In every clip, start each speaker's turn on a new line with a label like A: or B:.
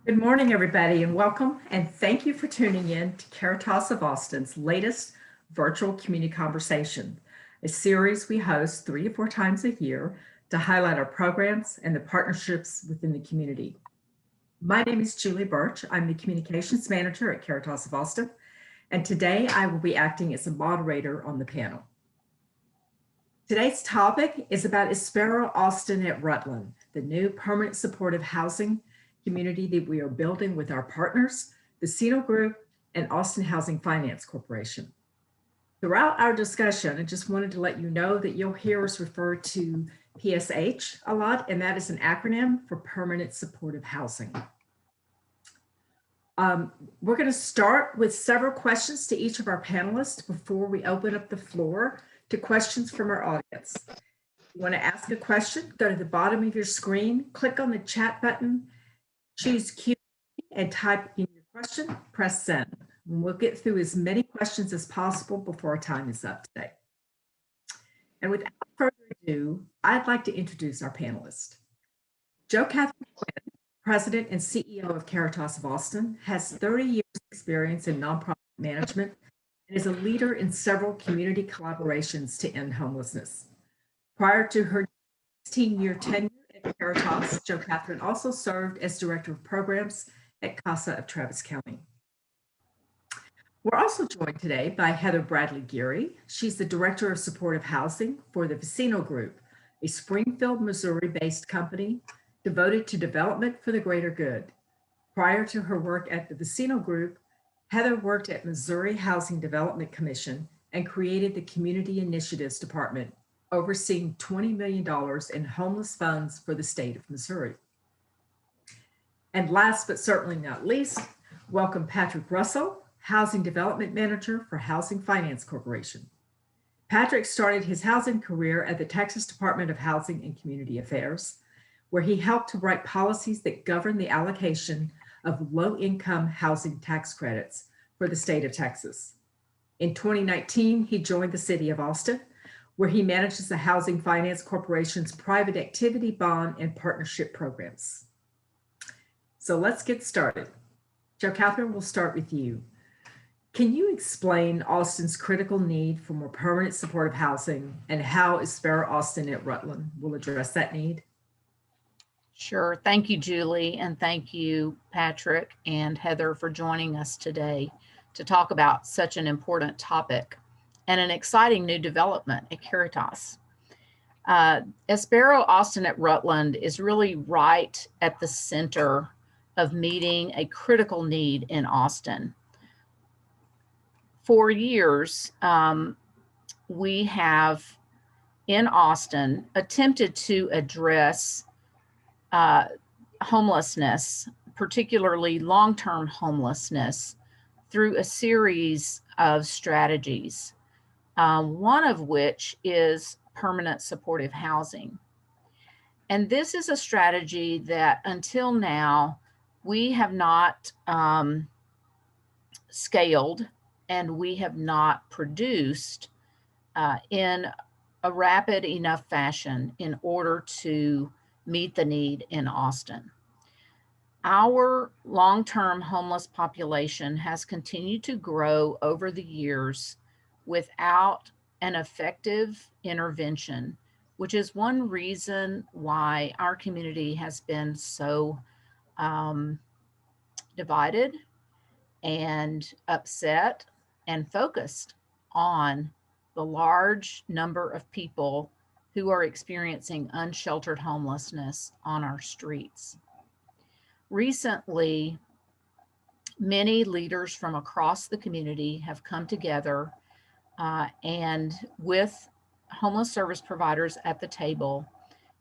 A: Good morning, everybody, and welcome. And thank you for tuning in to Caritas of Austin's latest virtual community conversation, a series we host 3 to 4 times a year to highlight our programs and the partnerships within the community. My name is Julie Birch. I'm the Communications Manager at Caritas of Austin, and today I will be acting as a moderator on the panel. Today's topic is about Espero Austin at Rutland, the new permanent supportive housing community that we are building with our partners, Vasino Group and Austin Housing Finance Corporation. Throughout our discussion, I just wanted to let you know that you'll hear us refer to PSH a lot, and that is an acronym for Permanent Supportive Housing. We're going to start with several questions to each of our panelists before we open up the floor to questions from our audience. If you want to ask a question, go to the bottom of your screen, click on the chat button, choose Q and type in your question, press send. And we'll get through as many questions as possible before our time is up today. And without further ado, I'd like to introduce our panelists. Jo Catherine Quinn, President and CEO of Caritas of Austin, has 30 years experience in nonprofit management and is a leader in several community collaborations to end homelessness. Prior to her 16-year tenure at Caritas, Jo Catherine also served as Director of Programs at CASA of Travis County. We're also joined today by Heather Bradley Geary. She's the Director of Supportive Housing for the Vecino Group, a Springfield, Missouri-based company devoted to development for the greater good. Prior to her work at the Vecino Group, Heather worked at Missouri Housing Development Commission and created the Community Initiatives Department, overseeing $20 million in homeless funds for the state of Missouri. And last but certainly not least, welcome Patrick Russell, Housing Development Manager for Housing Finance Corporation. Patrick started his housing career at the Texas Department of Housing and Community Affairs, where he helped to write policies that govern the allocation of low-income housing tax credits for the state of Texas. In 2019, he joined the city of Austin, where he manages the Housing Finance Corporation's private activity bond and partnership programs. So let's get started. Jo Catherine, we'll start with you. Can you explain Austin's critical need for more permanent supportive housing and how Espero Austin at Rutland will address that need?
B: Sure. Thank you, Julie, and thank you, Patrick and Heather, for joining us today to talk about such an important topic and an exciting new development at Caritas. Espero Austin at Rutland is really right at the center of meeting a critical need in Austin. For years, we have in Austin attempted to address homelessness, particularly long-term homelessness, through a series of strategies, one of which is permanent supportive housing. And this is a strategy that until now, we have not scaled and we have not produced in a rapid enough fashion in order to meet the need in Austin. Our long-term homeless population has continued to grow over the years without an effective intervention, which is one reason why our community has been so divided and upset and focused on the large number of people who are experiencing unsheltered homelessness on our streets. Recently, many leaders from across the community have come together and with homeless service providers at the table,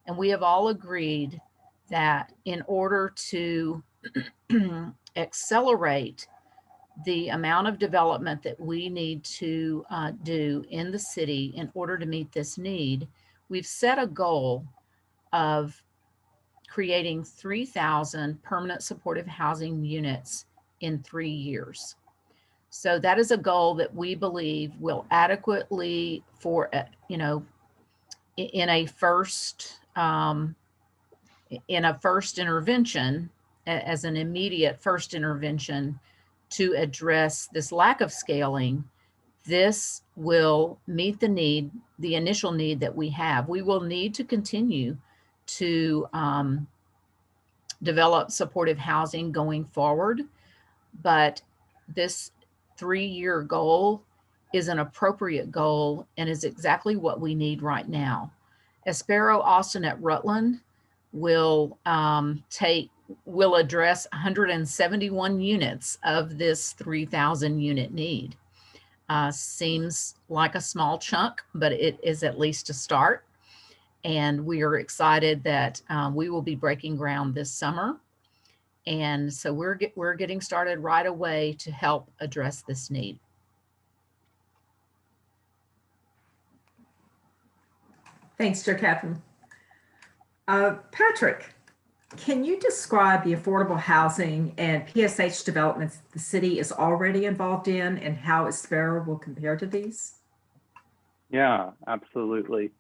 B: and we have all agreed that in order to accelerate the amount of development that we need to do in the city in order to meet this need, we've set a goal of creating 3,000 permanent supportive housing units in 3 years. So that is a goal that we believe will adequately, for in a first intervention, as an immediate first intervention to address this lack of scaling, this will meet the need, the initial need that we have. We will need to continue to develop supportive housing going forward, but this 3-year goal is an appropriate goal and is exactly what we need right now. Espero Austin at Rutland will address 171 units of this 3,000 unit need. Seems like a small chunk, but it is at least a start. And we are excited that we will be breaking ground this summer. And so we're getting started right away to help address this need.
A: Thanks, Chair Catherine. Patrick, can you describe the affordable housing and PSH developments the city is already involved in and how Sparrow will compare to these?
C: Yeah, absolutely.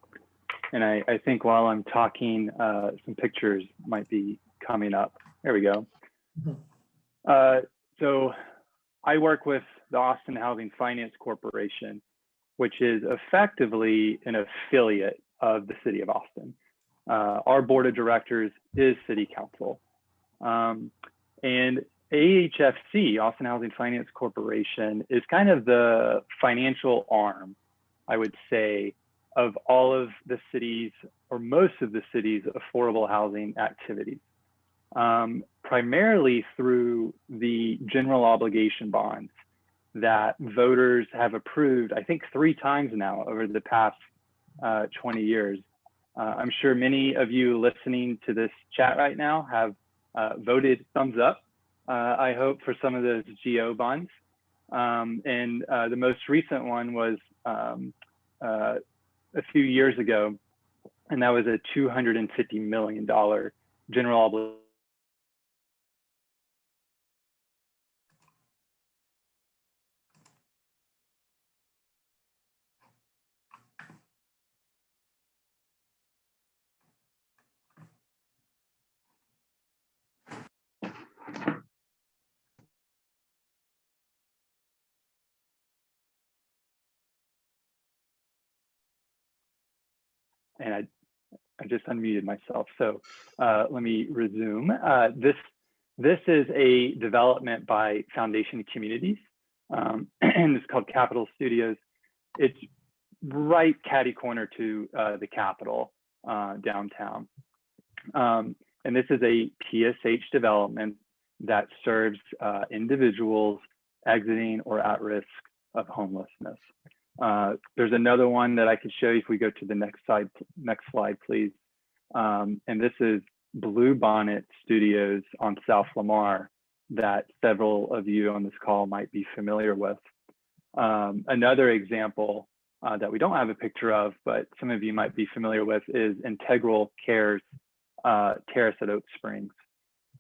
C: And I think while I'm talking, some pictures might be coming up. There we go. So I work with the Austin Housing Finance Corporation, which is effectively an affiliate of the city of Austin. Our board of directors is city council. And AHFC, Austin Housing Finance Corporation, is kind of the financial arm, I would say, of all of the cities, or most of the city's affordable housing activities, primarily through the general obligation bonds that voters have approved, I think 3 times now over the past 20 years. I'm sure many of you listening to this chat right now have voted thumbs up, I hope, for some of those GO bonds. And the most recent one was a few years ago, and that was a $250 million general obligation. And I just unmuted myself. So let me resume. This is a development by Foundation Communities, and it's called Capitol Studios. It's right catty corner to the Capitol downtown. And this is a PSH development that serves individuals exiting or at risk of homelessness. There's another one that I could show you if we go to the next slide, please. And this is Blue Bonnet Studios on South Lamar that several of you on this call might be familiar with. Another example that we don't have a picture of, but some of you might be familiar with, is Integral Care's Terrace at Oak Springs.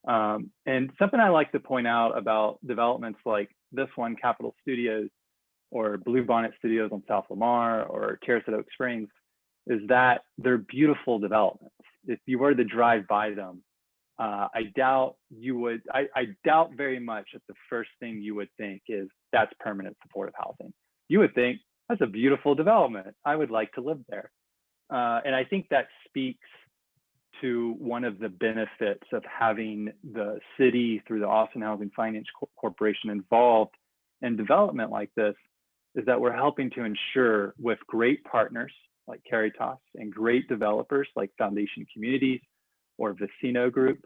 C: And something I like to point out about developments like this one, Capitol Studios, or Blue Bonnet Studios on South Lamar, or Terrace at Oak Springs, is that they're beautiful developments. If you were to drive by them, I doubt you would, I doubt very much that the first thing you would think is that's permanent supportive housing. You would think that's a beautiful development. I would like to live there. And I think that speaks to one of the benefits of having the city through the Austin Housing Finance Corporation involved in development like this, is that we're helping to ensure with great partners like Caritas and great developers like Foundation Communities or Vasino Group,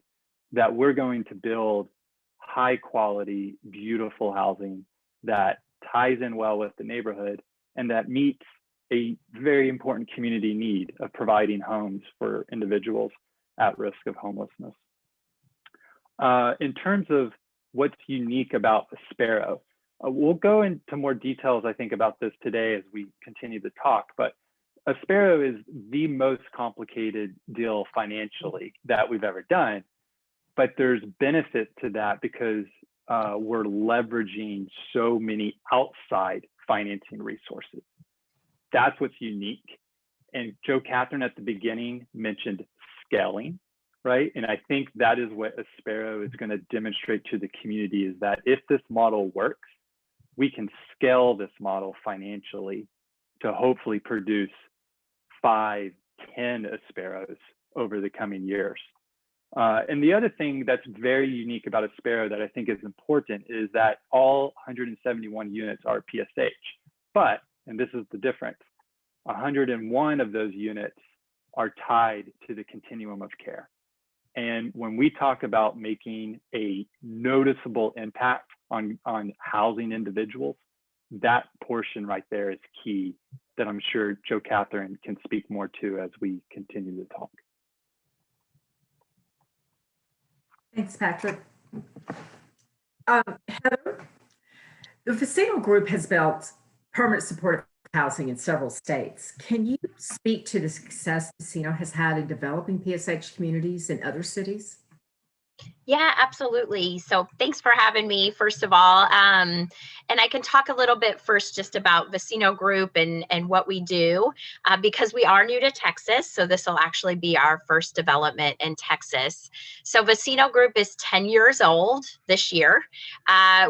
C: that we're going to build high quality, beautiful housing that ties in well with the neighborhood and that meets a very important community need of providing homes for individuals at risk of homelessness. In terms of what's unique about the Sparrow, we'll go into more details, I think, about this today as we continue to talk, but a Sparrow is the most complicated deal financially that we've ever done, but there's benefit to that because we're leveraging so many outside financing resources. That's what's unique. And Joe Catherine at the beginning mentioned scaling. right? And I think that is what Espero is going to demonstrate to the community, is that if this model works, we can scale this model financially to hopefully produce 5, 10 Esperos over the coming years. And the other thing that's very unique about Espero that I think is important is that all 171 units are PSH, but, and this is the difference, 101 of those units are tied to the continuum of care. And when we talk about making a noticeable impact on housing individuals, that portion right there is key, that I'm sure Joe Catherine can speak more to as we continue to talk.
A: Thanks, Patrick. Heather, the Vasino Group has built permanent supportive housing in several states. Can you speak to the success Vecino has had in developing PSH communities in other cities?
D: Yeah, absolutely. So thanks for having me, first of all. And I can talk a little bit first just about Vasino Group and what we do, because we are new to Texas. So this will actually be our first development in Texas. So Vasino Group is 10 years old this year.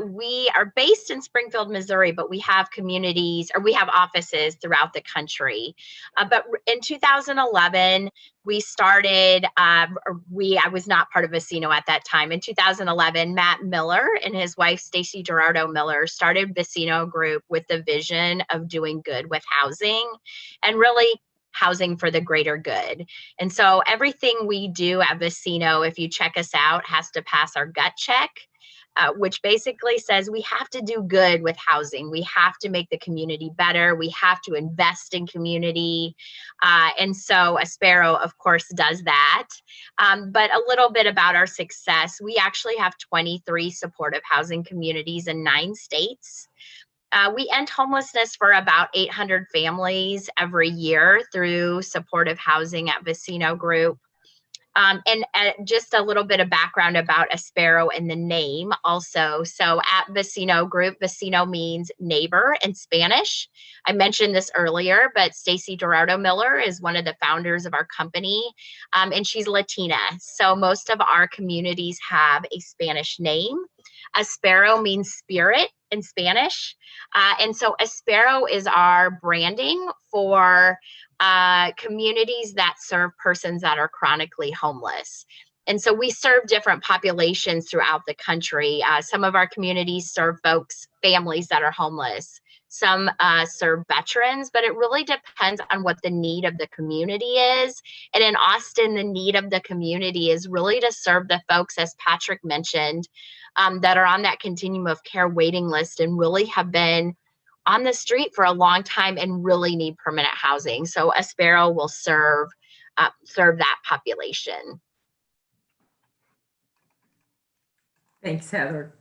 D: We are based in Springfield, Missouri, but we have communities, or we have offices throughout the country. But in 2011, we started, I was not part of Vecino at that time. In 2011, Matt Miller and his wife, Stacy Gerardo Miller, started Vecino Group with the vision of doing good with housing and really housing for the greater good. And so everything we do at Vecino, if you check us out, has to pass our gut check. Which basically says we have to do good with housing. We have to make the community better. We have to invest in community. And so Espero, of course, does that. But a little bit about our success. We actually have 23 supportive housing communities in 9 states. We end homelessness for about 800 families every year through supportive housing at Vasino Group. And just a little bit of background about Espero and the name also. So at Vecino Group, Vecino means neighbor in Spanish. I mentioned this earlier, but Stacy Gerardo Miller is one of the founders of our company, and she's Latina. So most of our communities have a Spanish name. Espero means spirit in Spanish. And so Espero is our branding for communities that serve persons that are chronically homeless. And so we serve different populations throughout the country. Some of our communities serve families that are homeless. Some serve veterans, but it really depends on what the need of the community is. And in Austin, the need of the community is really to serve the folks, as Patrick mentioned, that are on that continuum of care waiting list and really have been on the street for a long time and really need permanent housing. So Espero will serve that population.
A: Thanks, Heather.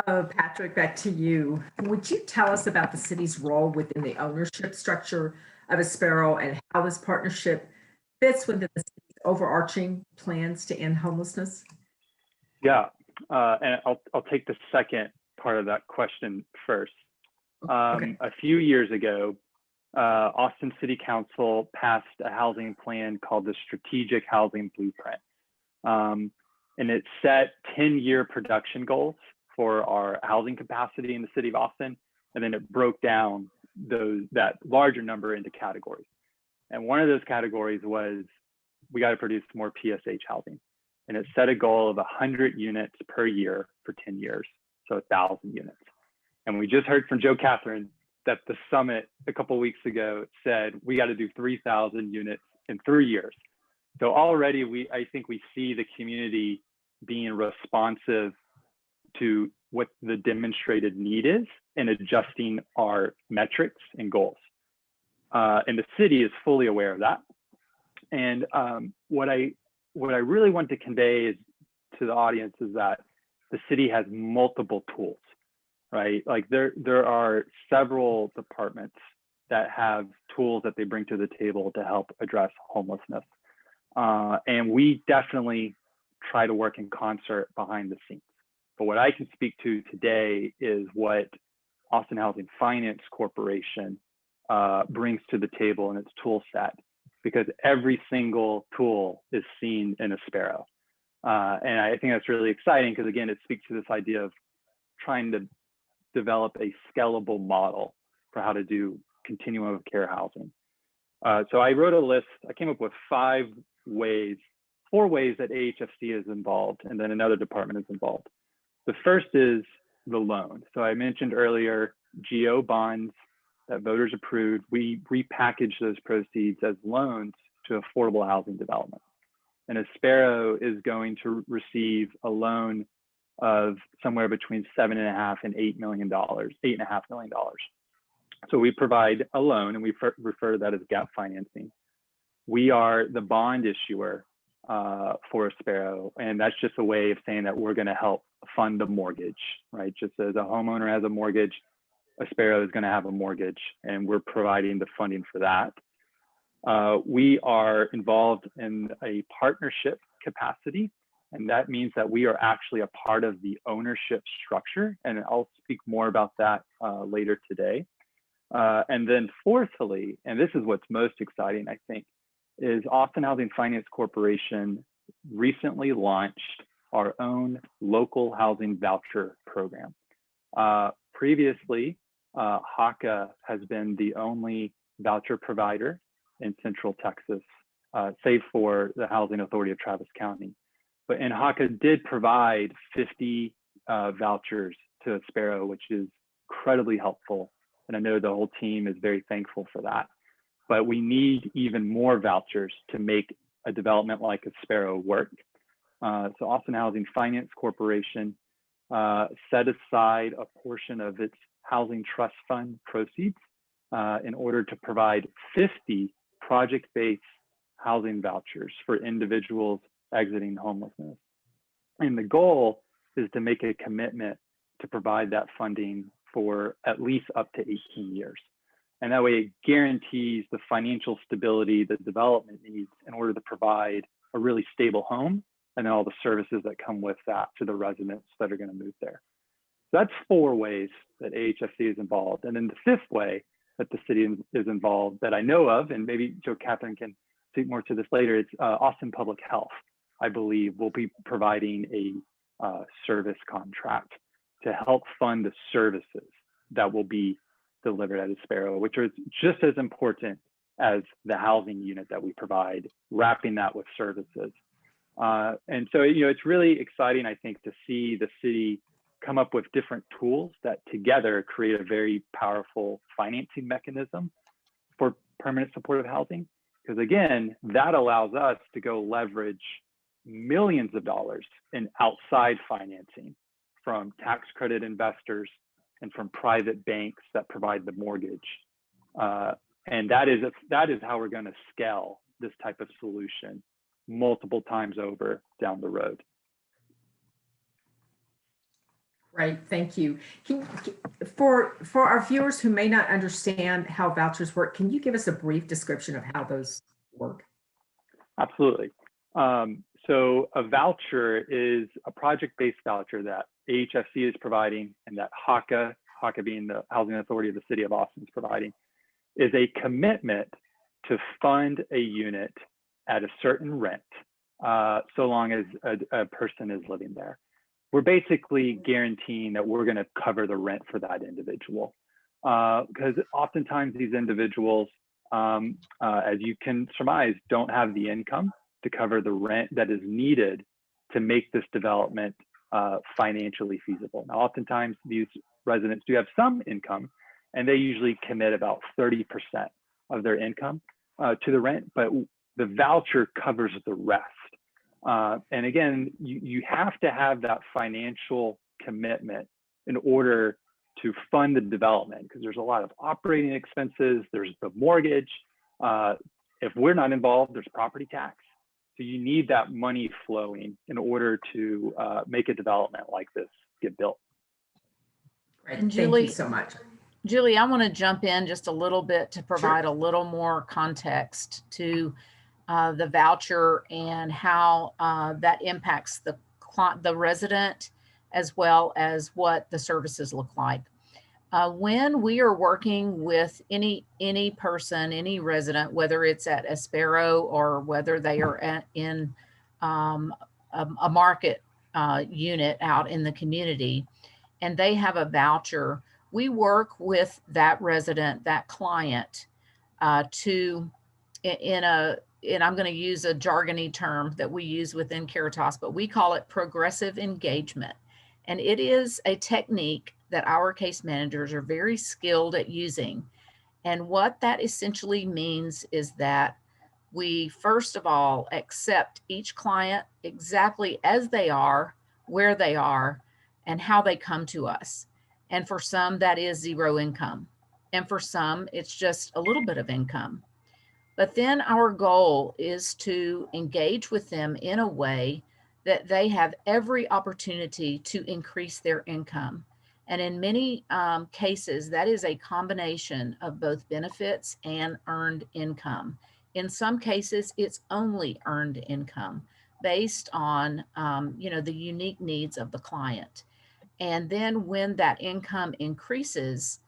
A: Patrick, back to you. Would you tell us about the city's role within the ownership structure of Espero and how this partnership fits within the city's overarching plans to end homelessness?
C: Yeah, and I'll take the second part of that question first.
A: Okay.
C: A few years ago, Austin City Council passed a housing plan called the Strategic Housing Blueprint. And it set 10-year production goals for our housing capacity in the city of Austin. And then it broke down that larger number into categories. And one of those categories was, we got to produce more PSH housing. And it set a goal of 100 units per year for 10 years, so 1,000 units. And we just heard from Joe Catherine that the summit a couple of weeks ago said we got to do 3,000 units in 3 years. So already I think we see the community being responsive to what the demonstrated need is and adjusting our metrics and goals. And the city is fully aware of that. And what I really want to convey to the audience is that the city has multiple tools, right? Like there are several departments that have tools that they bring to the table to help address homelessness. And we definitely try to work in concert behind the scenes. But what I can speak to today is what Austin Housing Finance Corporation brings to the table in its tool set. because every single tool is seen in Espero. And I think that's really exciting because, again, it speaks to this idea of trying to develop a scalable model for how to do continuum of care housing. So I wrote a list. I came up with 4 ways that AHFC is involved, and then another department is involved. The first is the loan. So I mentioned earlier, GO bonds that voters approved. We repackage those proceeds as loans to affordable housing development. And Espero is going to receive a loan of somewhere between $7.5 and $8 million, $8.5 million. So we provide a loan, and we refer to that as gap financing. We are the bond issuer for Espero, and that's just a way of saying that we're going to help fund the mortgage, right? Just as a homeowner has a mortgage, Espero is going to have a mortgage, and we're providing the funding for that. We are involved in a partnership capacity, and that means that we are actually a part of the ownership structure, and I'll speak more about that later today. And then fourthly, and this is what's most exciting, I think, is Austin Housing Finance Corporation recently launched our own local housing voucher program. Previously, HACA has been the only voucher provider in Central Texas, save for the Housing Authority of Travis County. And HACA did provide 50 vouchers to Sparrow, which is incredibly helpful. And I know the whole team is very thankful for that. But we need even more vouchers to make a development like Espero work. So Austin Housing Finance Corporation set aside a portion of its housing trust fund proceeds in order to provide 50 project-based housing vouchers for individuals exiting homelessness. And the goal is to make a commitment to provide that funding for at least up to 18 years. And that way it guarantees the financial stability that development needs in order to provide a really stable home and then all the services that come with that to the residents that are going to move there. So that's 4 ways that AHFC is involved. And then the 5th way that the city is involved that I know of, and maybe Joe Catherine can speak more to this later, it's Austin Public Health, I believe, will be providing a service contract to help fund the services that will be delivered at Espero, which is just as important as the housing unit that we provide, wrapping that with services. And so, it's really exciting, I think, to see the city come up with different tools that together create a very powerful financing mechanism for permanent supportive housing. Because again, that allows us to go leverage millions of dollars in outside financing from tax credit investors and from private banks that provide the mortgage. And that is how we're going to scale this type of solution multiple times over down the road.
A: Right, thank you. For our viewers who may not understand how vouchers work, can you give us a brief description of how those work?
C: Absolutely. So a voucher is a project-based voucher that AHFC is providing and that HACA being the Housing Authority of the City of Austin is providing, is a commitment to fund a unit at a certain rent, so long as a person is living there. We're basically guaranteeing that we're going to cover the rent for that individual. Because oftentimes these individuals, as you can surmise, don't have the income to cover the rent that is needed to make this development financially feasible. Now, oftentimes these residents do have some income, and they usually commit about 30% of their income to the rent, but the voucher covers the rest. And again, you have to have that financial commitment in order to fund the development, because there's a lot of operating expenses, there's the mortgage. If we're not involved, there's property tax. So you need that money flowing in order to make a development like this get built.
A: Right.
B: And
A: Thank you so much.
B: Julie, I want to jump in just a little bit to provide a little more context to the voucher and how that impacts the resident as well as what the services look like. When we are working with any person, any resident, whether it's at Espero or whether they are in a market unit out in the community, and they have a voucher, we work with that resident, that client, and I'm going to use a jargony term that we use within Caritas, but we call it progressive engagement. And it is a technique that our case managers are very skilled at using. And what that essentially means is that we, first of all, accept each client exactly as they are, where they are, and how they come to us. And for some, that is zero income. And for some, it's just a little bit of income. But then our goal is to engage with them in a way that they have every opportunity to increase their income. And in many cases, that is a combination of both benefits and earned income. In some cases, it's only earned income based on the unique needs of the client. And then when that income increases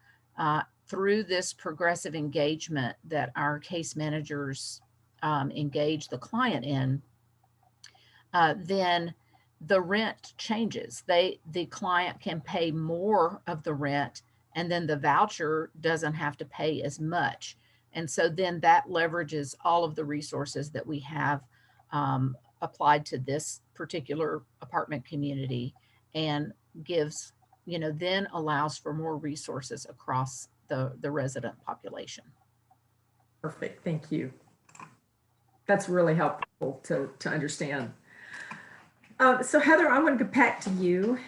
B: through this progressive engagement that our case managers engage the client in, then the rent changes. The client can pay more of the rent, and then the voucher doesn't have to pay as much. And so then that leverages all of the resources that we have applied to this particular apartment community, and gives, then allows for more resources across the resident population.
A: Perfect, thank you. That's really helpful to understand. So Heather, I want to go back to you.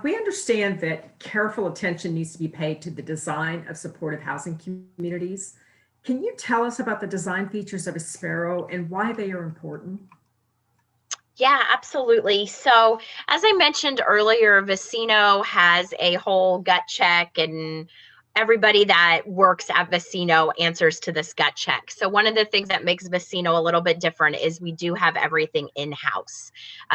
A: We understand that careful attention needs to be paid to the design of supportive housing communities. Can you tell us about the design features of Sparrow and why they are important?
D: Yeah, absolutely. So as I mentioned earlier, Vecino has a whole gut check, and everybody that works at Vecino answers to this gut check. So one of the things that makes Vecino a little bit different is we do have everything in-house.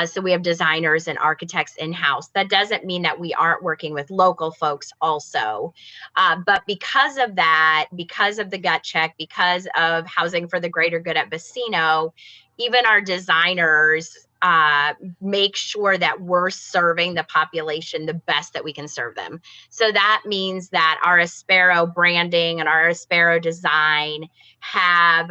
D: So we have designers and architects in-house. That doesn't mean that we aren't working with local folks also. But because of that, because of the gut check, because of housing for the greater good at Vecino, even our designers make sure that we're serving the population the best that we can serve them. So that means that our Espero branding and our Espero design have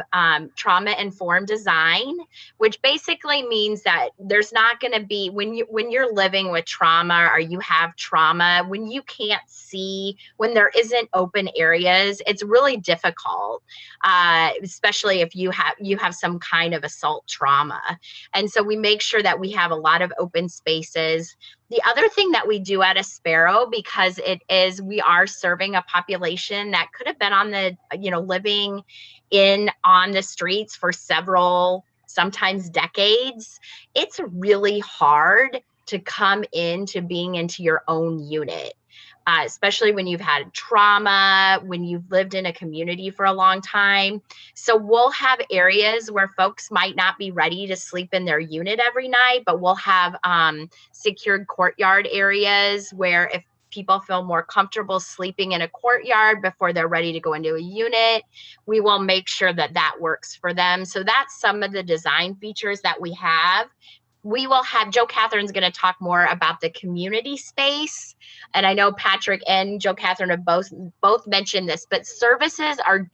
D: trauma-informed design, which basically means that there's not going to be, when you're living with trauma or you have trauma, when you can't see, when there isn't open areas, it's really difficult, especially if you have some kind of assault trauma. And so we make sure that we have a lot of open spaces. The other thing that we do at Espero, because we are serving a population that could have been on the, living on the streets for several, sometimes decades, it's really hard to come into being into your own unit. Especially when you've had trauma, when you've lived in a community for a long time. So we'll have areas where folks might not be ready to sleep in their unit every night, but we'll have secured courtyard areas where if people feel more comfortable sleeping in a courtyard before they're ready to go into a unit, we will make sure that that works for them. So that's some of the design features that we have. We will have, Joe Catherine's going to talk more about the community space. And I know Patrick and Joe Catherine have both mentioned this, but services are,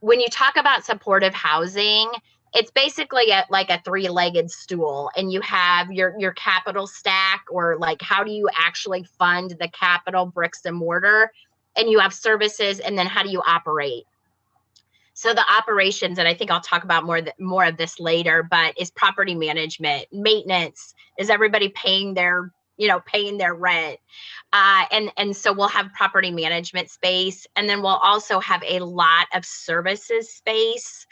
D: when you talk about supportive housing, it's basically like a three-legged stool, and you have your capital stack, or like, how do you actually fund the capital bricks and mortar? And you have services, and then how do you operate? So the operations, and I think I'll talk about more of this later, but is property management, maintenance, is everybody paying their rent? And so we'll have property management space, and then we'll also have a lot of services space.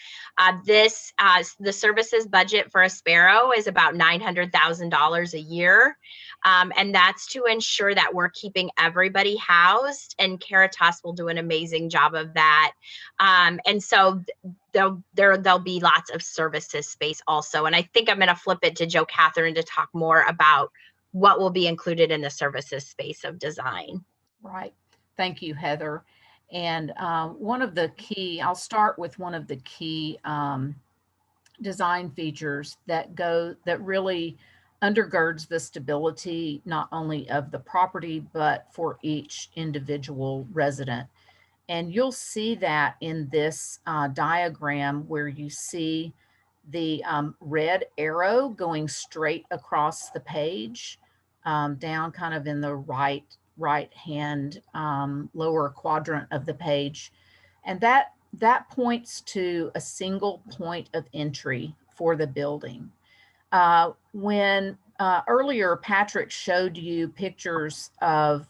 D: The services budget for Sparrow is about $900,000 a year. And that's to ensure that we're keeping everybody housed, and Caritas will do an amazing job of that. And so there'll be lots of services space also. And I think I'm going to flip it to Joe Catherine to talk more about what will be included in the services space of design.
B: Right. Thank you, Heather. And one of the key, I'll start with one of the key design features that really undergirds the stability, not only of the property, but for each individual resident. And you'll see that in this diagram where you see the red arrow going straight across the page, down kind of in the right hand lower quadrant of the page. And that points to a single point of entry for the building. When earlier Patrick showed you pictures of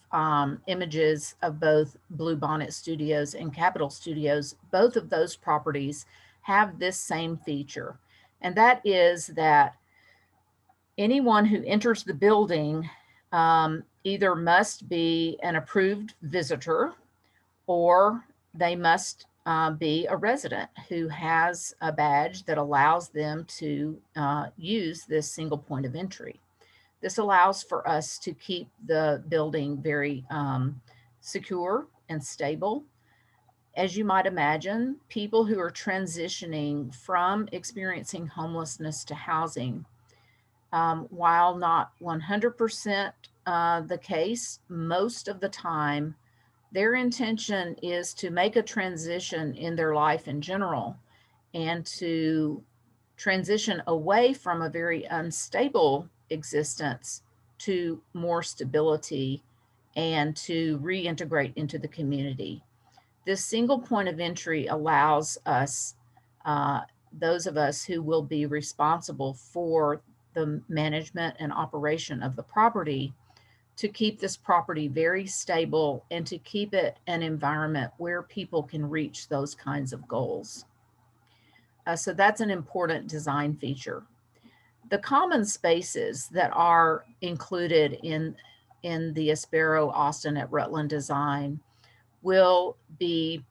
B: images of both Bluebonnet Studios and Capitol Studios, both of those properties have this same feature. And that is that anyone who enters the building either must be an approved visitor or they must be a resident who has a badge that allows them to use this single point of entry. This allows for us to keep the building very secure and stable. As you might imagine, people who are transitioning from experiencing homelessness to housing, while not 100% the case, most of the time, their intention is to make a transition in their life in general and to transition away from a very unstable existence to more stability and to reintegrate into the community. This single point of entry allows us, those of us who will be responsible for the management and operation of the property, to keep this property very stable and to keep it an environment where people can reach those kinds of goals. So that's an important design feature. The common spaces that are included in the Espero Austin at Rutland design will be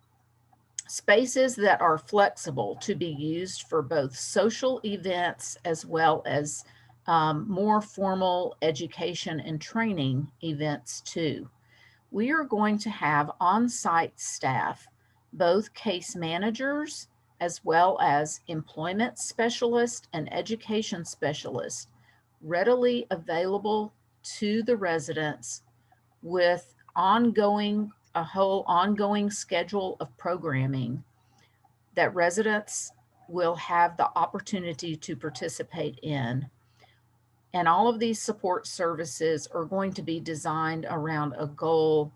B: spaces that are flexible to be used for both social events as well as more formal education and training events too. We are going to have on-site staff, both case managers as well as employment specialists and education specialists, readily available to the residents with a whole ongoing schedule of programming that residents will have the opportunity to participate in. And all of these support services are going to be designed around a goal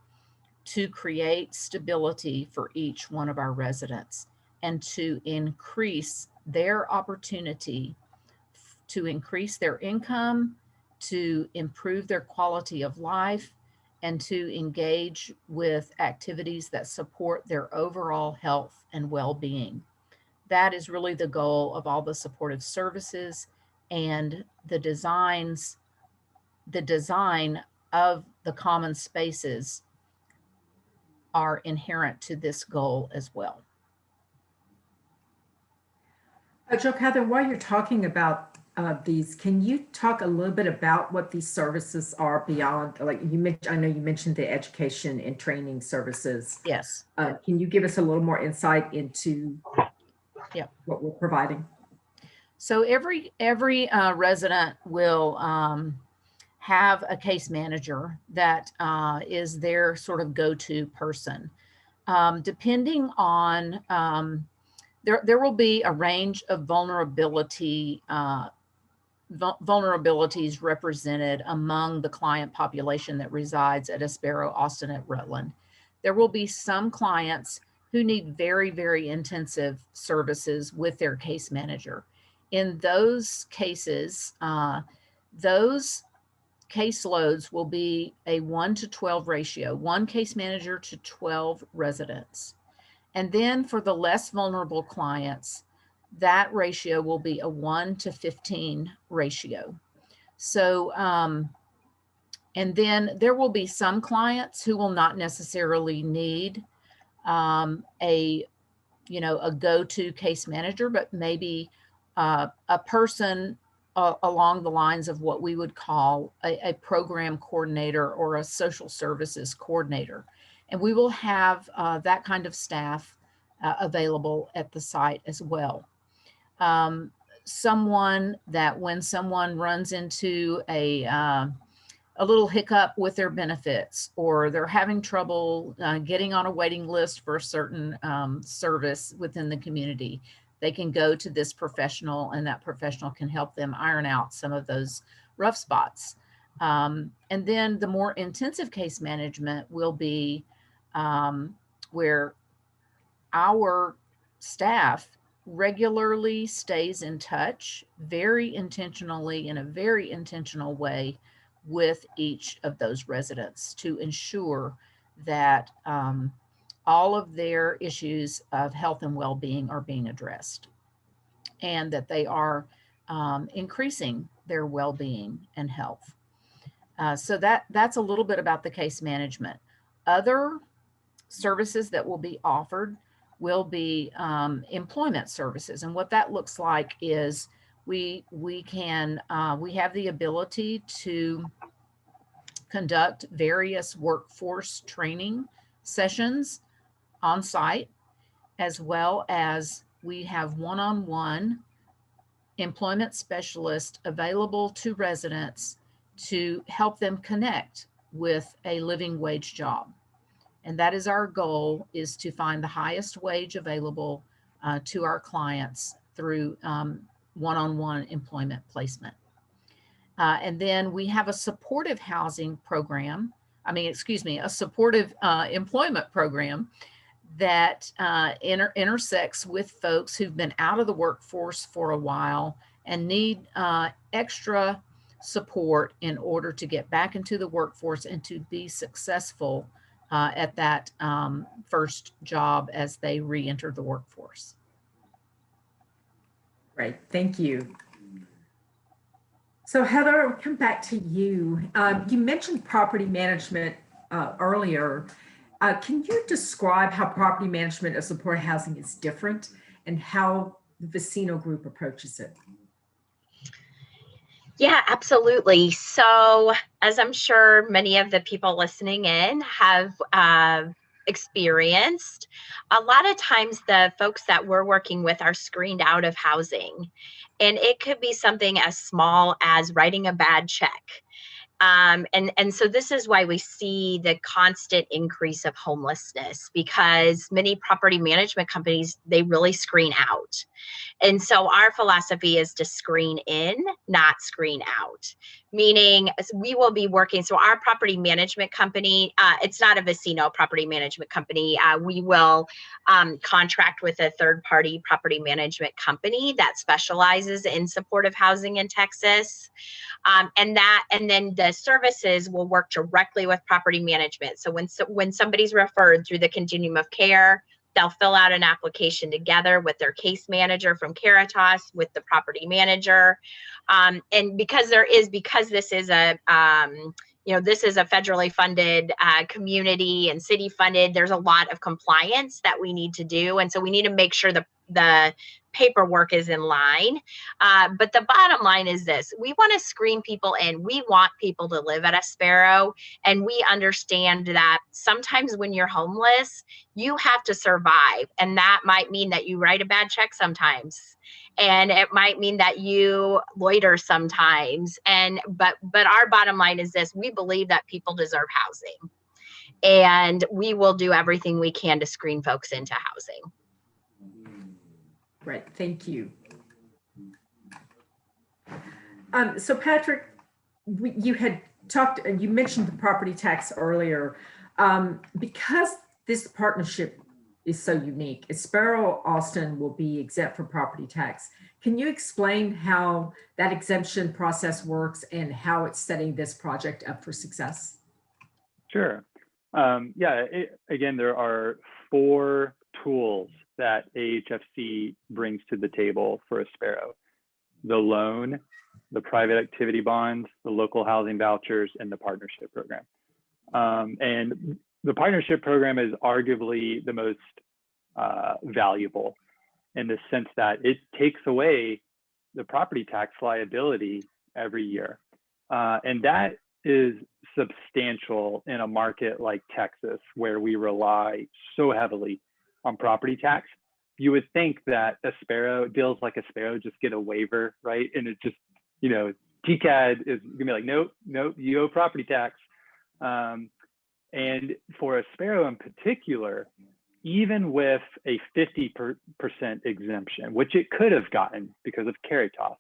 B: to create stability for each one of our residents and to increase their opportunity to increase their income, to improve their quality of life, and to engage with activities that support their overall health and well-being. That is really the goal of all the supportive services, and the design of the common spaces are inherent to this goal as well.
A: Joe Catherine, while you're talking about these, can you talk a little bit about what these services are beyond, like you mentioned, I know you mentioned the education and training services.
B: Yes.
A: Can you give us a little more insight into what we're providing?
B: So every resident will have a case manager that is their sort of go-to person. Depending on, there will be a range of vulnerabilities represented among the client population that resides at Espero Austin at Rutland. There will be some clients who need very, very intensive services with their case manager. In those cases, those caseloads will be a 1-to-12 ratio, one case manager to 12 residents. And then for the less vulnerable clients, that ratio will be a 1-to-15 ratio. So, and then there will be some clients who will not necessarily need a go-to case manager, but maybe a person along the lines of what we would call a program coordinator or a social services coordinator. And we will have that kind of staff available at the site as well. Someone that when someone runs into a little hiccup with their benefits, or they're having trouble getting on a waiting list for a certain service within the community, they can go to this professional, and that professional can help them iron out some of those rough spots. And then the more intensive case management will be where our staff regularly stays in touch very intentionally, in a very intentional way, with each of those residents to ensure that all of their issues of health and well-being are being addressed, and that they are increasing their well-being and health. So that's a little bit about the case management. Other services that will be offered will be employment services. And what that looks like is we have the ability to conduct various workforce training sessions on site, as well as we have one-on-one employment specialists available to residents to help them connect with a living wage job. And that is our goal, is to find the highest wage available to our clients through one-on-one employment placement. And then we have a supportive housing program, a supportive employment program that intersects with folks who've been out of the workforce for a while and need extra support in order to get back into the workforce and to be successful at that first job as they re-enter the workforce.
A: Great, thank you. So Heather, I'll come back to you. You mentioned property management earlier. Can you describe how property management of support housing is different and how the Vasino Group approaches it?
D: Yeah, absolutely. So as I'm sure many of the people listening in have experienced, a lot of times the folks that we're working with are screened out of housing. And it could be something as small as writing a bad check. And so this is why we see the constant increase of homelessness, because many property management companies, they really screen out. And so our philosophy is to screen in, not screen out, meaning we will be working. So our property management company, it's not a Vecino property management company. We will contract with a third-party property management company that specializes in supportive housing in Texas. And then the services will work directly with property management. So when somebody's referred through the continuum of care, they'll fill out an application together with their case manager from Caritas, with the property manager. And because this is a federally funded community and city funded, there's a lot of compliance that we need to do. And so we need to make sure the paperwork is in line. But the bottom line is this: we want to screen people in. We want people to live at Espero. And we understand that sometimes when you're homeless, you have to survive. And that might mean that you write a bad check sometimes. And it might mean that you loiter sometimes. But our bottom line is this: we believe that people deserve housing. And we will do everything we can to screen folks into housing.
A: Right, thank you. So Patrick, you mentioned the property tax earlier. Because this partnership is so unique, Espero Austin will be exempt from property tax. Can you explain how that exemption process works and how it's setting this project up for success?
C: Sure. Again, there are 4 tools that AHFC brings to the table for Espero: the loan, the private activity bonds, the local housing vouchers, and the partnership program. And the partnership program is arguably the most valuable, in the sense that it takes away the property tax liability every year. And that is substantial in a market like Texas, where we rely so heavily on property tax. You would think that deals like Espero just get a waiver, right? And it just, you know, TCAD is gonna be like, nope, you owe property tax. And for Espero in particular, even with a 50% exemption, which it could have gotten because of Caritas,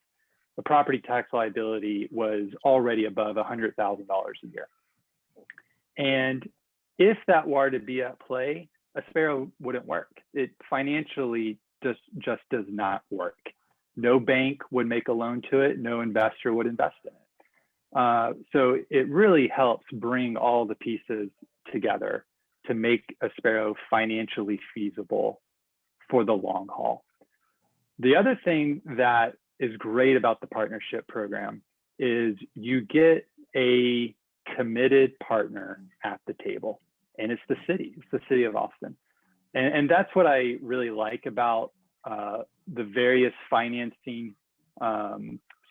C: the property tax liability was already above $100,000 a year. And if that were to be at play, Espero wouldn't work. It financially just does not work. No bank would make a loan to it. No investor would invest in it. So it really helps bring all the pieces together to make Espero financially feasible for the long haul. The other thing that is great about the partnership program is you get a committed partner at the table, and it's the city of Austin. And that's what I really like about the various financing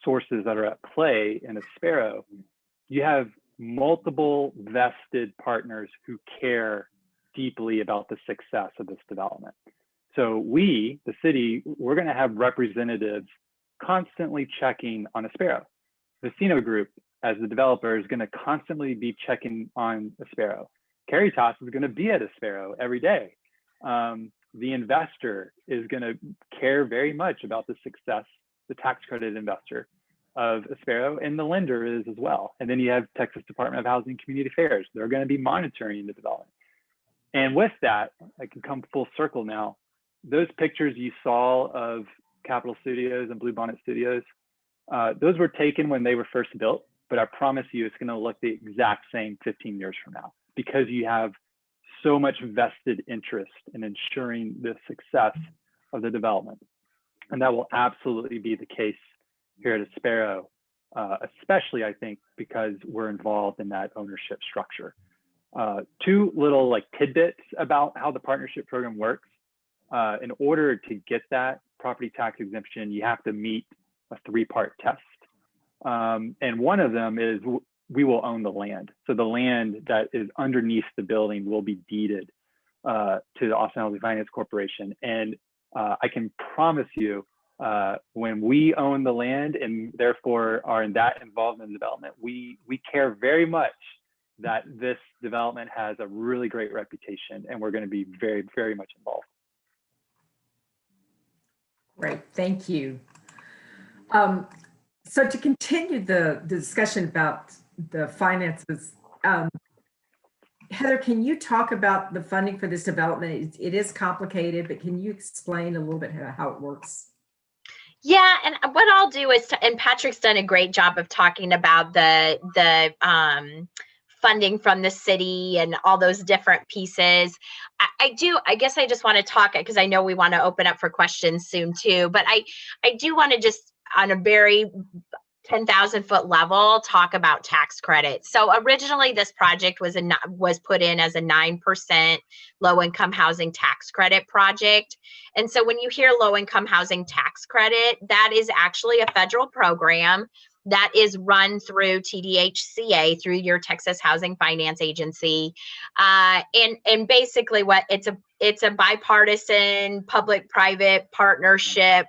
C: sources that are at play in Espero. You have multiple vested partners who care deeply about the success of this development. So we, the city, we're going to have representatives constantly checking on Espero. Vasino Group, as the developer, is going to constantly be checking on Espero. Caritas is going to be at Espero every day. The investor is going to care very much about the success, the tax credit investor of Espero, and the lender is as well. And then you have Texas Department of Housing and Community Affairs. They're going to be monitoring the development. And with that, I can come full circle now. Those pictures you saw of Capitol Studios and Bluebonnet Studios, those were taken when they were first built, but I promise you it's going to look the exact same 15 years from now, because you have so much vested interest in ensuring the success of the development. And that will absolutely be the case here at Sparrow, especially I think because we're involved in that ownership structure. Two little like tidbits about how the partnership program works. In order to get that property tax exemption, you have to meet a 3-part test. And one of them is we will own the land. So the land that is underneath the building will be deeded to the Austin Housing Finance Corporation. And I can promise you, when we own the land and therefore are involved in the development, we care very much that this development has a really great reputation, and we're going to be very, very much involved.
A: Great, thank you. So to continue the discussion about the finances, Heather, can you talk about the funding for this development? It is complicated, but can you explain a little bit how it works?
D: Yeah, and what I'll do is, and Patrick's done a great job of talking about the funding from the city and all those different pieces. I guess I just want to talk, because I know we want to open up for questions soon too, but I do want to just, on a very 10,000-foot level, talk about tax credits. So originally this project was put in as a 9% low-income housing tax credit project. And so when you hear low-income housing tax credit, that is actually a federal program that is run through TDHCA, through your Texas Housing Finance Agency. And basically what it's a bipartisan public-private partnership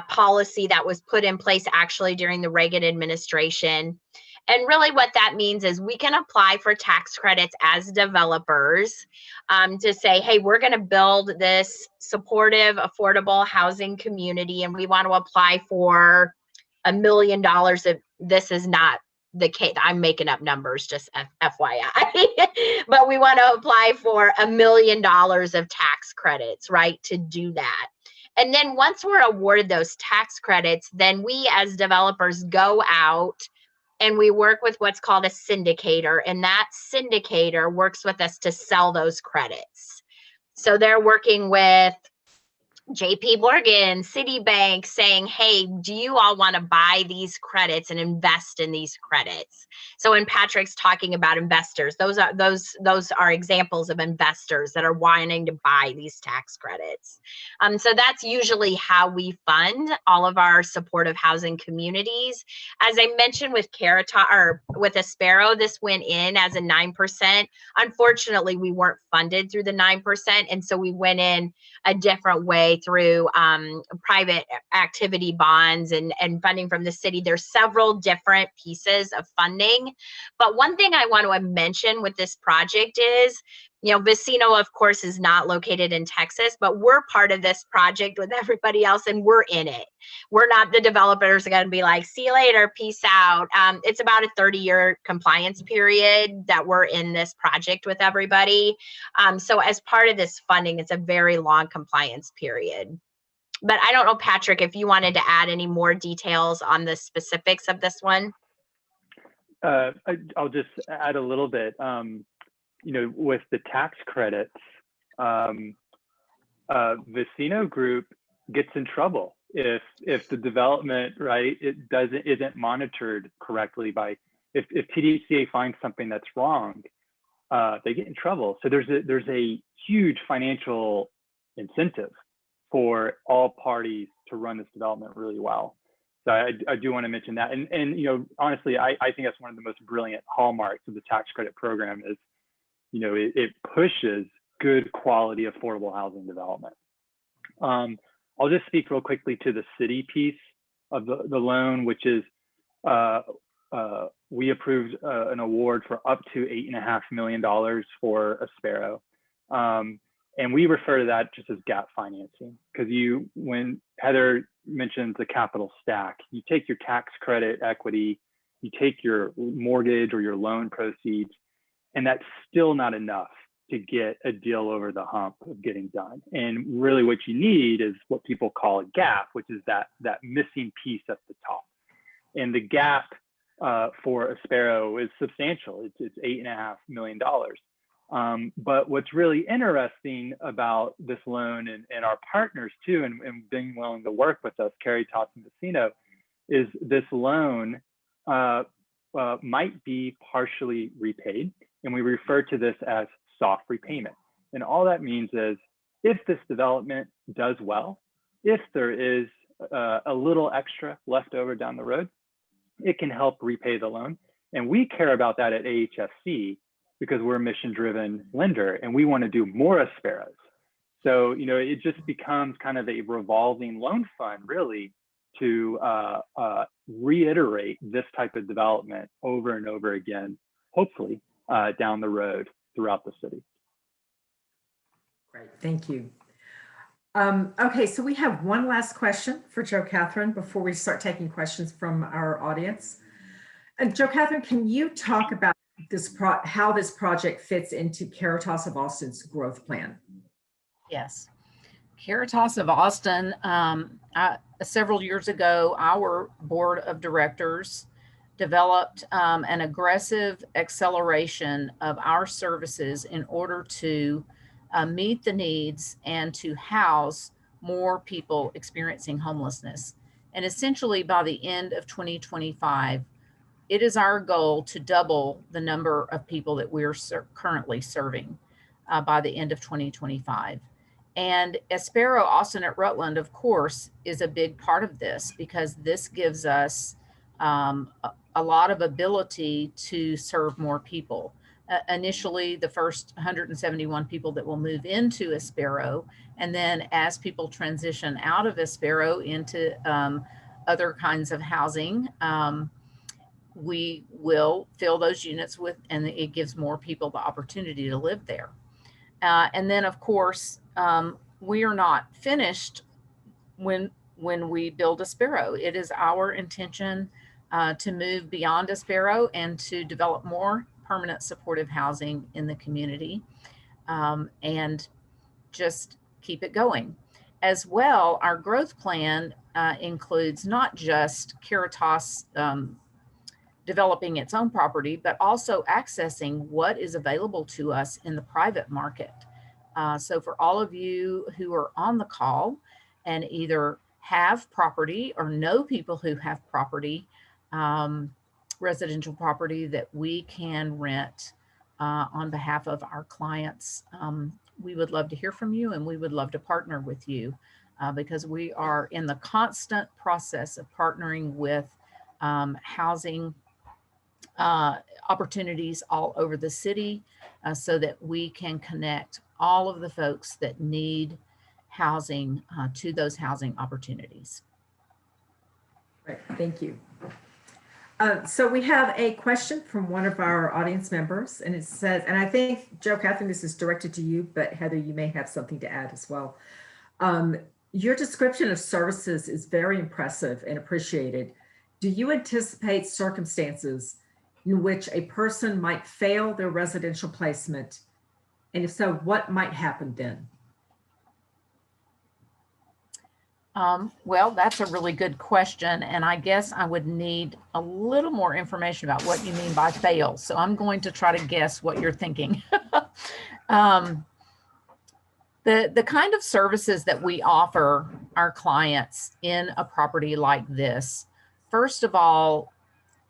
D: policy that was put in place actually during the Reagan administration. And really what that means is we can apply for tax credits as developers to say, hey, we're going to build this supportive, affordable housing community, and we want to apply for $1 million. Of this is not the case. I'm making up numbers, just FYI. But we want to apply for $1 million of tax credits, right, to do that. And then once we're awarded those tax credits, then we as developers go out and we work with what's called a syndicator. And that syndicator works with us to sell those credits. So they're working with JP Morgan, Citibank saying, hey, do you all want to buy these credits and invest in these credits? So when Patrick's talking about investors, those are examples of investors that are wanting to buy these tax credits. So that's usually how we fund all of our supportive housing communities. As I mentioned with Caritas or with Espero, this went in as a 9%. Unfortunately, we weren't funded through the 9%. And so we went in a different way through private activity bonds and funding from the city. There's several different pieces of funding. But one thing I want to mention with this project is, you know, Vecino, of course, is not located in Texas, but we're part of this project with everybody else and we're in it. We're not the developers are going to be like, see you later, peace out. It's about a 30-year compliance period that we're in this project with everybody. So as part of this funding, it's a very long compliance period. But I don't know, Patrick, if you wanted to add any more details on the specifics of this one.
C: I'll just add a little bit. You know, with the tax credits, Vasino Group gets in trouble if the development, right, isn't monitored correctly by, if TDCA finds something that's wrong, they get in trouble. So there's a huge financial incentive for all parties to run this development really well. So I do want to mention that. And you know, honestly, I think that's one of the most brilliant hallmarks of the tax credit program is, you know, it pushes good quality affordable housing development. I'll just speak real quickly to the city piece of the loan, which is we approved an award for up to $8.5 million for Espero. And we refer to that just as gap financing, because when Heather mentions the capital stack, you take your tax credit equity, you take your mortgage or your loan proceeds, and that's still not enough to get a deal over the hump of getting done. And really what you need is what people call a gap, which is that missing piece at the top. And the gap for Espero is substantial. It's $8.5 million. But what's really interesting about this loan and our partners too, and being willing to work with us, Caritas and Vecino, is this loan might be partially repaid. And we refer to this as soft repayment. And all that means is if this development does well, if there is a little extra left over down the road, it can help repay the loan. And we care about that at AHSC because we're a mission-driven lender and we want to do more Esperos. So, you know, it just becomes kind of a revolving loan fund really to reiterate this type of development over and over again, hopefully down the road throughout the city.
A: Great, thank you. Okay, so we have one last question for Jo Catherine before we start taking questions from our audience. And Jo Catherine, can you talk about how this project fits into Caritas of Austin's growth plan?
B: Yes. Caritas of Austin, several years ago, our board of directors developed an aggressive acceleration of our services in order to meet the needs and to house more people experiencing homelessness. And essentially by the end of 2025, it is our goal to double the number of people that we're currently serving by the end of 2025. And Espero Austin at Rutland, of course, is a big part of this because this gives us a lot of ability to serve more people. Initially, the first 171 people that will move into Espero, and then as people transition out of Espero into other kinds of housing, we will fill those units with, and it gives more people the opportunity to live there. And then, of course, we are not finished when we build Espero. It is our intention to move beyond Espero and to develop more permanent supportive housing in the community and just keep it going. As well, our growth plan includes not just Caritas developing its own property, but also accessing what is available to us in the private market. So for all of you who are on the call and either have property or know people who have property, residential property that we can rent on behalf of our clients, we would love to hear from you, and we would love to partner with you because we are in the constant process of partnering with housing opportunities all over the city so that we can connect all of the folks that need housing to those housing opportunities.
A: Right, thank you. So we have a question from one of our audience members, and it says, and I think, Joe, Catherine, this is directed to you, but Heather, you may have something to add as well. Your description of services is very impressive and appreciated. Do you anticipate circumstances in which a person might fail their residential placement? And if so, what might happen then?
B: Well, that's a really good question. And I guess I would need a little more information about what you mean by fail. So I'm going to try to guess what you're thinking. The kind of services that we offer our clients in a property like this, first of all,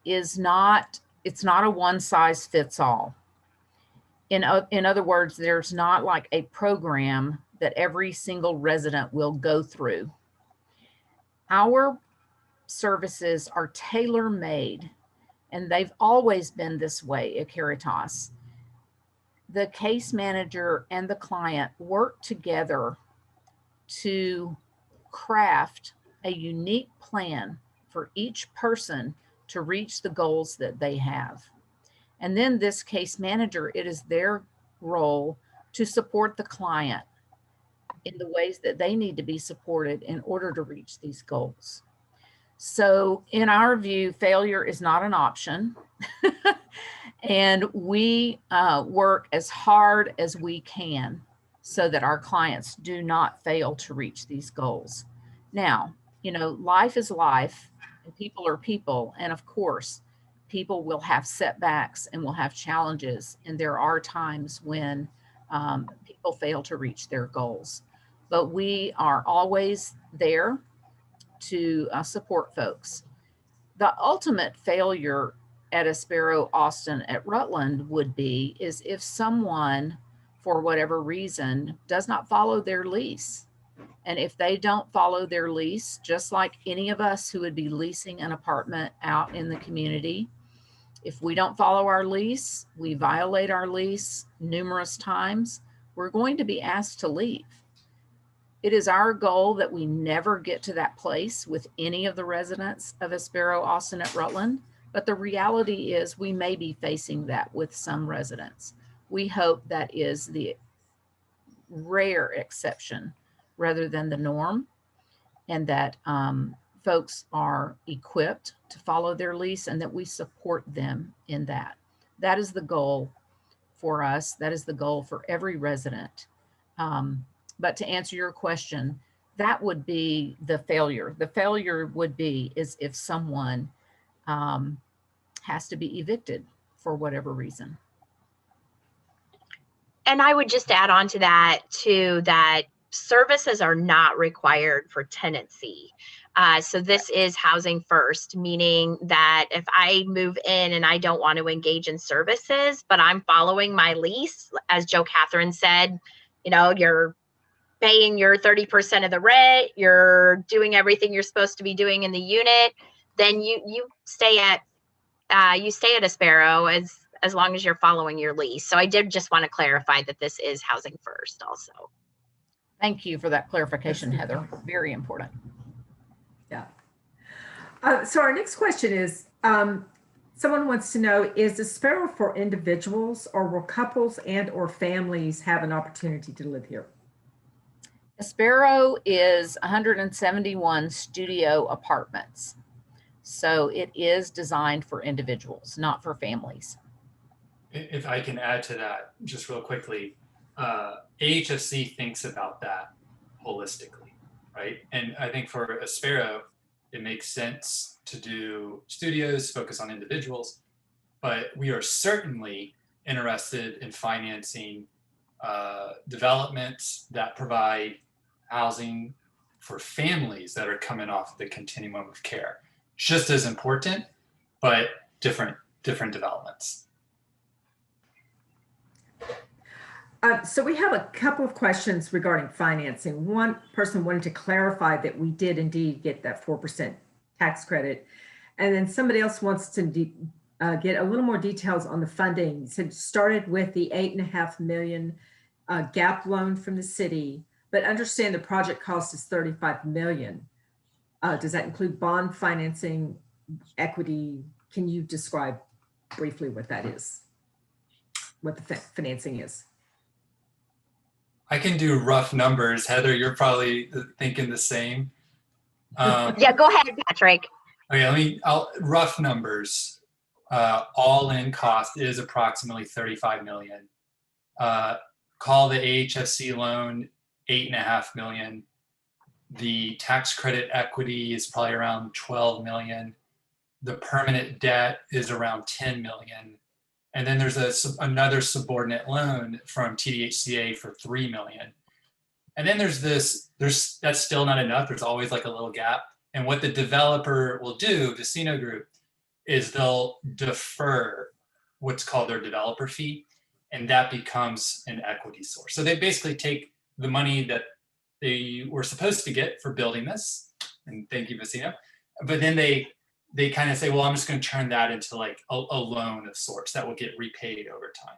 B: it's not a one size fits all. In other words, there's not like a program that every single resident will go through. Our services are tailor-made, and they've always been this way at Caritas. The case manager and the client work together to craft a unique plan for each person to reach the goals that they have. And then this case manager, it is their role to support the client in the ways that they need to be supported in order to reach these goals. So in our view, failure is not an option. And we work as hard as we can so that our clients do not fail to reach these goals. Now, you know, life is life and people are people. And of course, people will have setbacks and will have challenges. And there are times when people fail to reach their goals. But we are always there to support folks. The ultimate failure at Espero Austin at Rutland would be is if someone, for whatever reason, does not follow their lease. And if they don't follow their lease, just like any of us who would be leasing an apartment out in the community, if we don't follow our lease, we violate our lease numerous times, we're going to be asked to leave. It is our goal that we never get to that place with any of the residents of Espero Austin at Rutland, but the reality is we may be facing that with some residents. We hope that is the rare exception rather than the norm, and that folks are equipped to follow their lease and that we support them in that. That is the goal for us. That is the goal for every resident. But to answer your question, that would be the failure. The failure would be is if someone has to be evicted for whatever reason.
D: And I would just add on to that too, that services are not required for tenancy. So this is housing first, meaning that if I move in and I don't want to engage in services, but I'm following my lease, as Joe Catherine said, you know, you're paying your 30% of the rent, you're doing everything you're supposed to be doing in the unit, then you stay at Espero as long as you're following your lease. So I did just want to clarify that this is housing first also.
B: Thank you for that clarification, Heather. Very important.
A: Yeah. So our next question is, someone wants to know, is the Sparrow for individuals, or will couples and or families have an opportunity to live here?
B: Sparrow is 171 studio apartments. So it is designed for individuals, not for families.
E: If I can add to that just real quickly, AHSC thinks about that holistically, right? And I think for Espero, it makes sense to do studios, focus on individuals, but we are certainly interested in financing developments that provide housing for families that are coming off the continuum of care. Just as important, but different developments.
A: So we have a couple of questions regarding financing. One person wanted to clarify that we did indeed get that 4% tax credit. And then somebody else wants to get a little more details on the funding. So it started with the $8.5 million gap loan from the city, but understand the project cost is $35 million. Does that include bond financing, equity? Can you describe briefly what that is, what the financing is?
E: I can do rough numbers. Heather, you're probably thinking the same.
D: Yeah, go ahead, Patrick.
E: Okay, rough numbers. All in cost is approximately 35 million. Call the AHSC loan 8.5 million. The tax credit equity is probably around 12 million. The permanent debt is around 10 million. And then there's another subordinate loan from TDHCA for 3 million. And then that's still not enough. There's always like a little gap. And what the developer will do, Vasino Group, is they'll defer what's called their developer fee, and that becomes an equity source. So they basically take the money that they were supposed to get for building this, and thank you, Vasino, but then they kind of say, well, I'm just going to turn that into like a loan of sorts that will get repaid over time.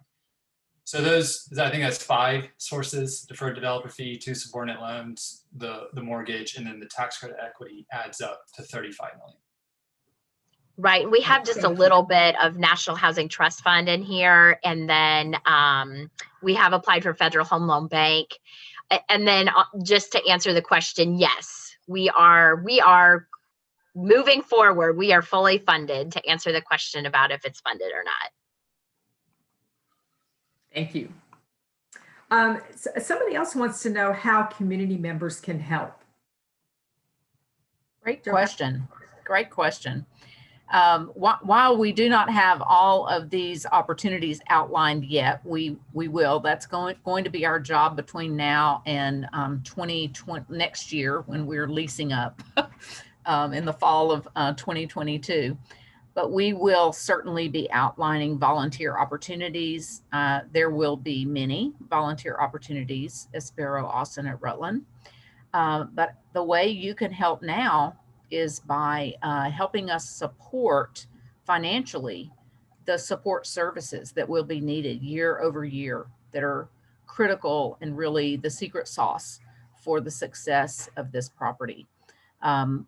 E: So I think that's 5 sources: deferred developer fee, 2 subordinate loans, the mortgage, and then the tax credit equity adds up to 35 million.
D: Right. We have just a little bit of National Housing Trust Fund in here. And then we have applied for Federal Home Loan Bank. And then just to answer the question, yes, we are moving forward. We are fully funded to answer the question about if it's funded or not.
A: Thank you. Somebody else wants to know how community members can help.
B: Great question. Great question. While we do not have all of these opportunities outlined yet, we will. That's going to be our job between now and 2020 next year, when we're leasing up in the fall of 2022. But we will certainly be outlining volunteer opportunities. There will be many volunteer opportunities at Espero Austin at Rutland. But the way you can help now is by helping us support financially the support services that will be needed year over year, that are critical and really the secret sauce for the success of this property.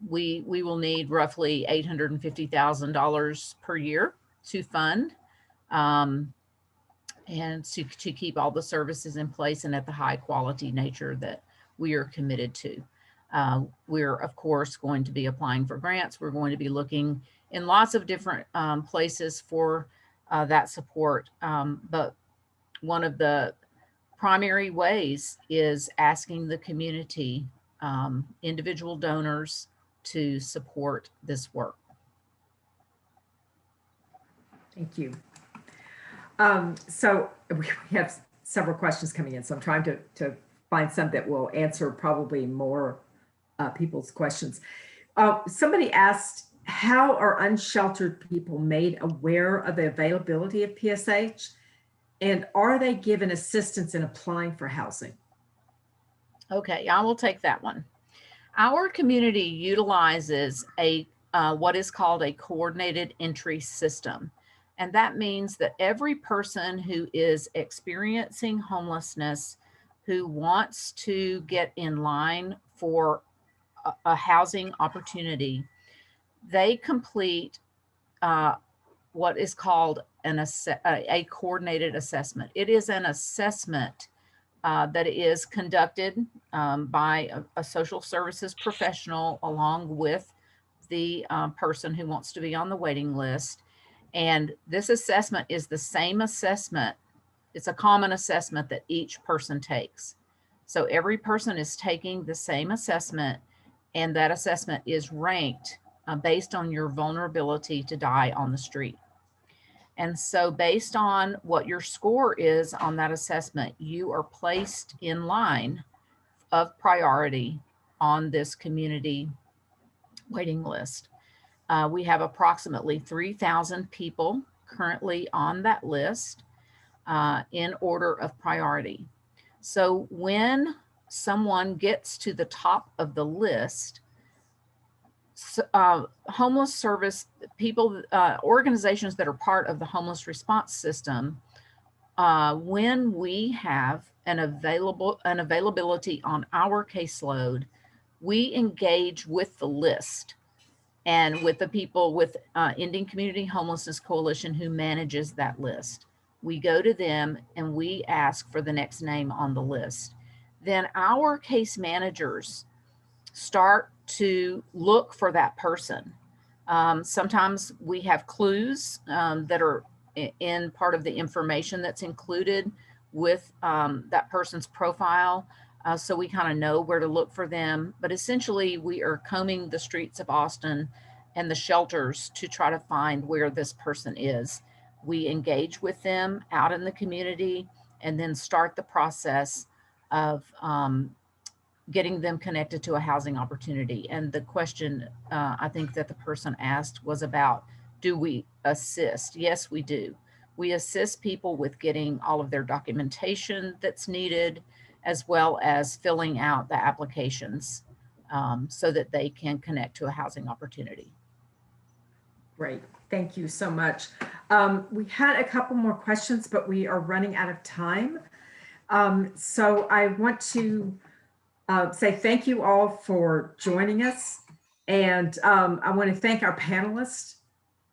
B: We will need roughly $850,000 per year to fund and to keep all the services in place and at the high quality nature that we are committed to. We're, of course, going to be applying for grants. We're going to be looking in lots of different places for that support. But one of the primary ways is asking the community, individual donors, to support this work.
A: Thank you. So we have several questions coming in, so I'm trying to find some that will answer probably more people's questions. Somebody asked, how are unsheltered people made aware of the availability of PSH, and are they given assistance in applying for housing?
B: Okay, I will take that one. Our community utilizes a what is called a coordinated entry system. And that means that every person who is experiencing homelessness, who wants to get in line for a housing opportunity, they complete what is called a coordinated assessment. It is an assessment that is conducted by a social services professional along with the person who wants to be on the waiting list. And this assessment is the same assessment. It's a common assessment that each person takes. So every person is taking the same assessment, and that assessment is ranked based on your vulnerability to die on the street. And so based on what your score is on that assessment, you are placed in line of priority on this community waiting list. We have approximately 3,000 people currently on that list in order of priority. So when someone gets to the top of the list, homeless service people, organizations that are part of the homeless response system, when we have an availability on our caseload, we engage with the list and with the people with Ending Community Homelessness Coalition who manages that list. We go to them and we ask for the next name on the list. Then our case managers start to look for that person. Sometimes we have clues that are in part of the information that's included with that person's profile. So we kind of know where to look for them. But essentially, we are combing the streets of Austin and the shelters to try to find where this person is. We engage with them out in the community and then start the process of getting them connected to a housing opportunity. And the question I think that the person asked was about, do we assist? Yes, we do. We assist people with getting all of their documentation that's needed, as well as filling out the applications so that they can connect to a housing opportunity.
A: Great, thank you so much. We had a couple more questions, but we are running out of time. So I want to say thank you all for joining us. And I want to thank our panelists,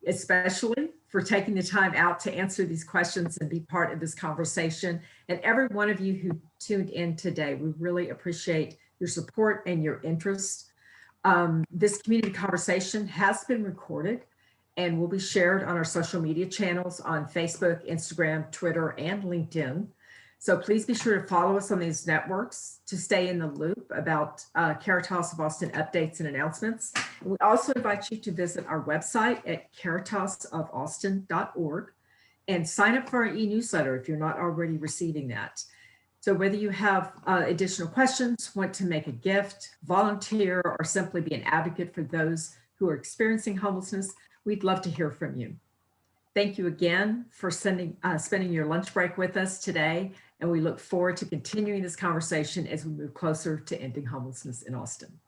A: especially for taking the time out to answer these questions and be part of this conversation. And every one of you who tuned in today, we really appreciate your support and your interest. This community conversation has been recorded and will be shared on our social media channels on Facebook, Instagram, Twitter, and LinkedIn. So please be sure to follow us on these networks to stay in the loop about Caritas of Austin updates and announcements. And we also invite you to visit our website at caritasofaustin.org and sign up for our e-newsletter if you're not already receiving that. So whether you have additional questions, want to make a gift, volunteer, or simply be an advocate for those who are experiencing homelessness, we'd love to hear from you. Thank you again for spending your lunch break with us today, and we look forward to continuing this conversation as we move closer to ending homelessness in Austin.